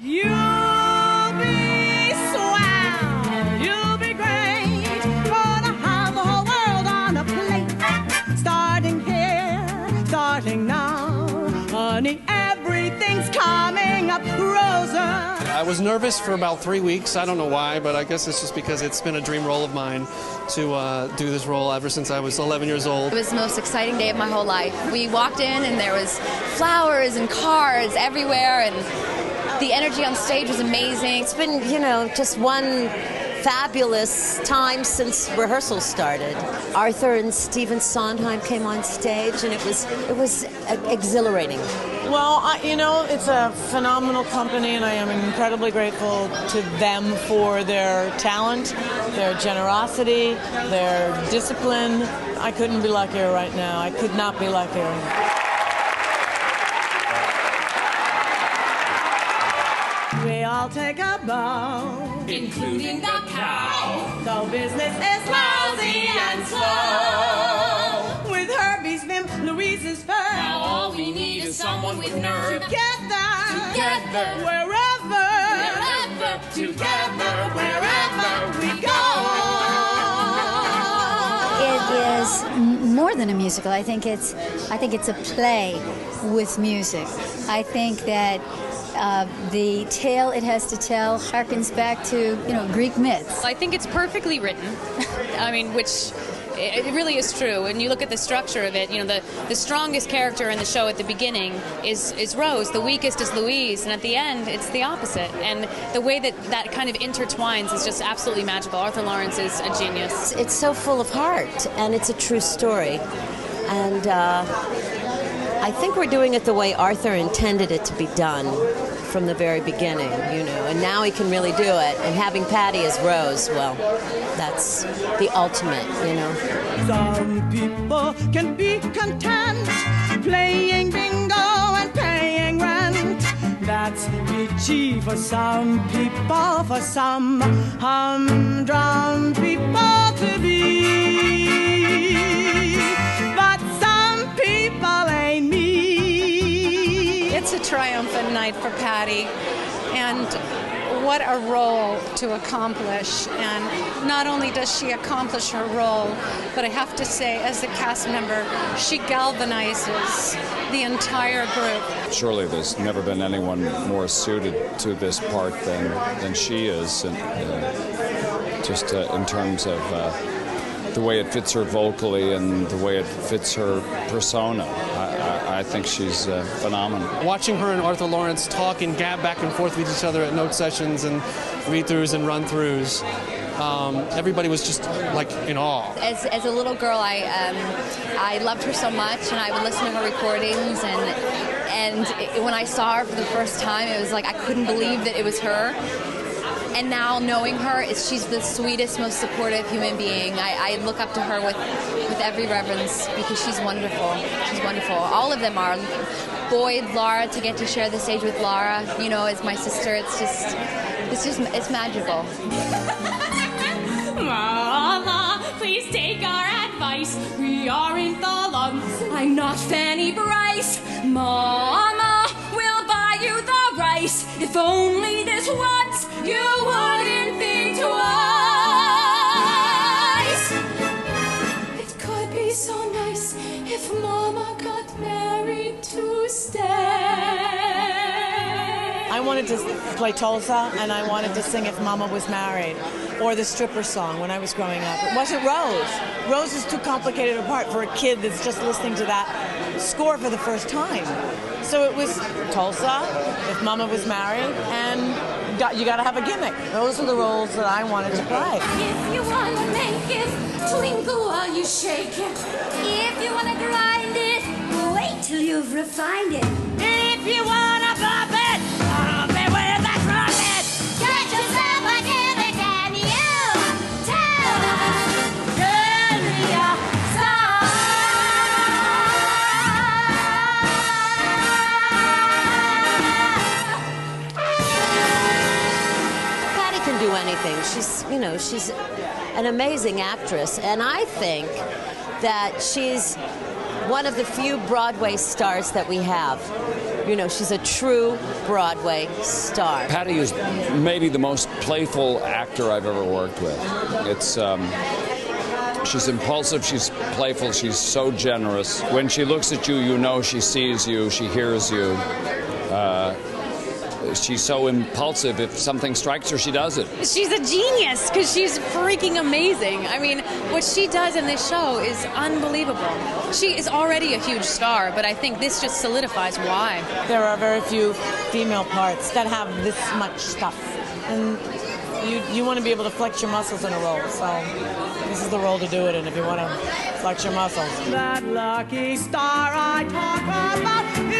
You'll be swell, you'll be great, gonna have the whole world on a plate. Starting here, starting now, honey, everything's coming up rosy. I was nervous for about 3 weeks. I don't know why, but I guess it's just because it's been a dream role of mine to do this role ever since I was 11 years old. It was the most exciting day of my whole life. We walked in and there was flowers and cars everywhere, and the energy on stage was amazing. It's been, just one fabulous time since rehearsals started. Arthur and Stephen Sondheim came on stage, and it was exhilarating. Well, it's a phenomenal company, and I am incredibly grateful to them for their talent, their generosity, their discipline. I couldn't be luckier right now. I could not be luckier. We all take a bow, including the cow. though business is lousy and slow. With Herbie's vim, Louise's fur, Now all we need is someone with nerve. together, wherever, together, wherever we go. It is more than a musical. I think it's a play with music. I think that the tale it has to tell harkens back to Greek myths. I think it's perfectly written. I mean, which it really is true. And you look at the structure of it. The strongest character in the show at the beginning is Rose. The weakest is Louise, and at the end, it's the opposite. And the way that kind of intertwines is just absolutely magical. Arthur Lawrence is a genius. It's so full of heart, and it's a true story. And I think we're doing it the way Arthur intended it to be done from the very beginning, and now he can really do it. And having Patti as Rose, well, that's the ultimate, Some people can be content playing bingo and paying rent. That's peachy for some people, for some humdrum people to be. But some people ain't me. It's a triumphant night for Patti, and what a role to accomplish. And not only does she accomplish her role, but I have to say, as a cast member, she galvanizes the entire group. Surely there's never been anyone more suited to this part than she is, and just in terms of the way it fits her vocally and the way it fits her persona. I think she's phenomenal. Watching her and Arthur Lawrence talk and gab back and forth with each other at note sessions and read-throughs and run-throughs, everybody was just like in awe. As a little girl, I loved her so much, and I would listen to her recordings, and when I saw her for the first time, it was like I couldn't believe that it was her. And now knowing her, she's the sweetest, most supportive human being. I look up to her with every reverence because she's wonderful. She's wonderful. All of them are. Boyd, Laura, to get to share the stage with Laura, as my sister, it's magical. Mama, please take our advice. We aren't the lumps. I'm not Fanny Bryce. Mama, we'll buy you the rice. If only this once you wouldn't think twice. It could be so nice if Mama got married to stay. I wanted to play Tulsa, and I wanted to sing If Mama Was Married, or the stripper song when I was growing up. It wasn't Rose. Rose is too complicated a part for a kid that's just listening to that score for the first time. So it was Tulsa, If Mama Was Married, and you gotta have a gimmick. Those are the roles that I wanted to play. If you wanna make it, twinkle while you shake it. If you wanna grind it, wait till you've refined it. If you wanna bump it, bump it with a trumpet. Get yourself a gimmick and you tell Julia song. Patti can do anything. She's an amazing actress, and I think that she's one of the few Broadway stars that we have. You know, she's a true Broadway star. Patti is maybe the most playful actor I've ever worked with. It's she's impulsive, she's playful, she's so generous. When she looks at you, you know she sees you, she hears you. She's so impulsive. If something strikes her, she does it. She's a genius because she's freaking amazing. I mean, what she does in this show is unbelievable. She is already a huge star, but I think this just solidifies why. There are very few female parts that have this much stuff. And you want to be able to flex your muscles in a role, so this is the role to do it in if you want to flex your muscles. That lucky star I talk about